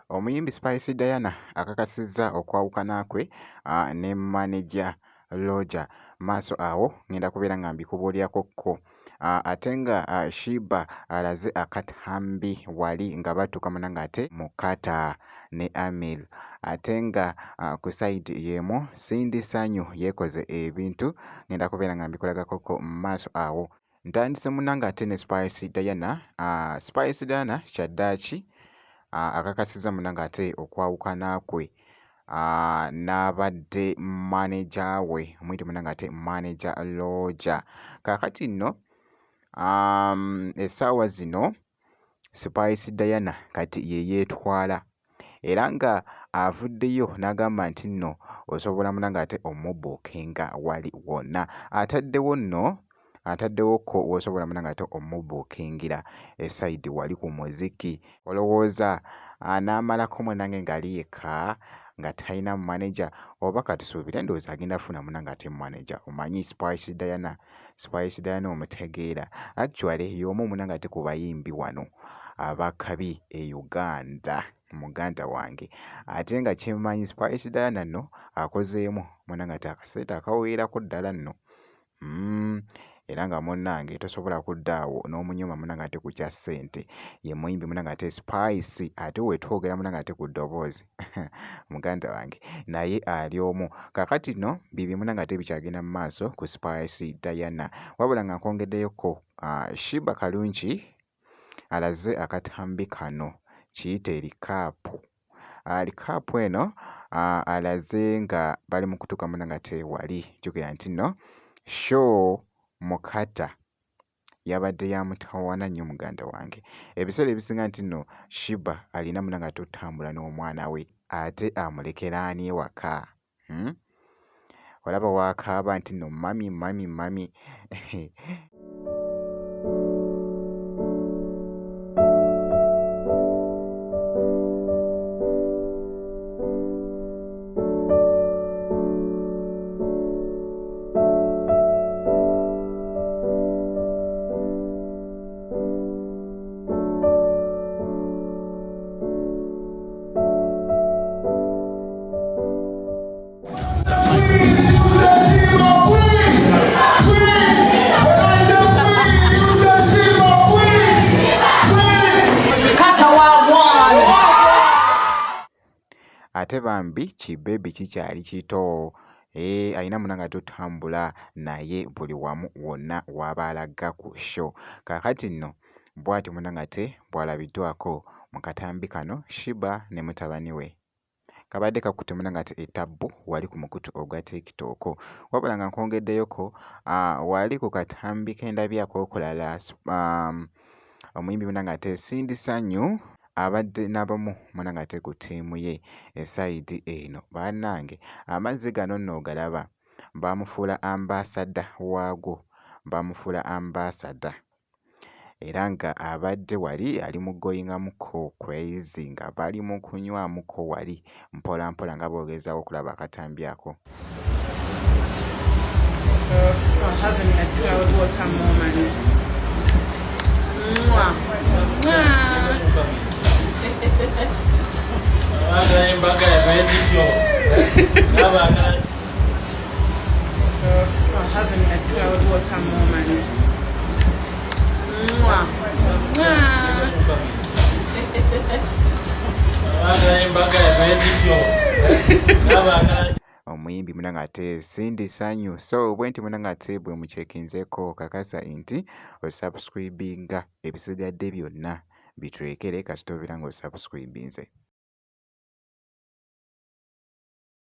Omuyimbi Spice Diana akakasizza okwawukana kwe ne manager Roger. Maaso awo ngenda kubeera nga mbikubuulyakokko. Ate nga Sheebah alaze akatambi wali nga batuuka munange ate Mukata ne Amil. Ate nga ku side y'emu Cindy Sanyu yeekoze ebintu, ngenda kubeera nga mbikulagakokko mu maaso awo. Ntandise munange ate ne Spice Diana. Spice Diana kyaddaaki akakasizza munange ate okwawukana kwe n'abadde manager we omuyite munange ate manager Roger. Kaakati nno essaawa zino Spice Diana kati ye yeetwala era nga avuddeyo n'agamba nti nno osobola munange ate omubbuukinga wali wonna. Ataddewokko w'osobola munange ate omubbuukingira esayidi wali ku muziki. Olowooza n'amalako munange ng'ali yekka nga talina manager, oba katusuubire ndowooza agenda funa munange ate manager. Omanyi Spice Diana omutegeera, actually y'omu munange ate ku bayimbi wano abakabi e Uganda, muganda wange. Ate nga kyemmanyi Spice Diana nno akozeemu munange ate akasente akawerako ddala nno. Era nga munnange tosobola kudda awo n'omunyuma munange ate ku kya ssente. Ye muyimbi munange ate Spice, ate wetwogera munange ate ku ddoboozi muganda wange naye ali omu. Kaakati nno bibyo munange ate bikyagenda mu maaso ku Spice Diana. Wabula nga nkwongeddeyo Sheebah Kalungi alaze akatambi kano kiyite likaapu. Likaapu eno alaze nga bali mu kutuuka munange ate wali. Jjukira nti nno show Mukata yabadde ya mutawaana nnyo muganda wange. Ebiseera ebisinga nti nno Sheebah alina munange ate otambula n'omwana we ate amulekera ani ewaka? Olaba wakaaba nti nno mami. Ate bambi kibebi kikyali kito. Alina munange ate otambula naye buli wamu wonna w'aba alaga ku show. Kaakati nno bw'ati munange ate bw'alabiddwako mu katambi kano Sheebah ne mutabani we. Kabadde kakutte munange ate ettabbu wali ku mukutu ogwa TikTok. Wabula nga nkwongeddeyoko wali ku katambi ke ndabyako okulala omuyimbi munange ate Cindy Sanyu abadde n'abamu munange ate ku ttiimu ye esayidi eno. Bannange amazzi gano nno ogalaba, baamufuula ambassador waago, baamufuula ambassador. Era nga abadde wali ali mu goyingamuko crazy, nga bali mu kunywamuko wali mpola mpola nga boogezaawo okulaba akatambi ako. Having a cloud water moment. Having a cloud water moment. Omuyimbi munange ate Cindy Sanyu. So bwenti munange ate bwe mucekinzeeko kakasa nti osubscribinga ebisigadde byonna bitulekere kasita obeera nga osubscribinze.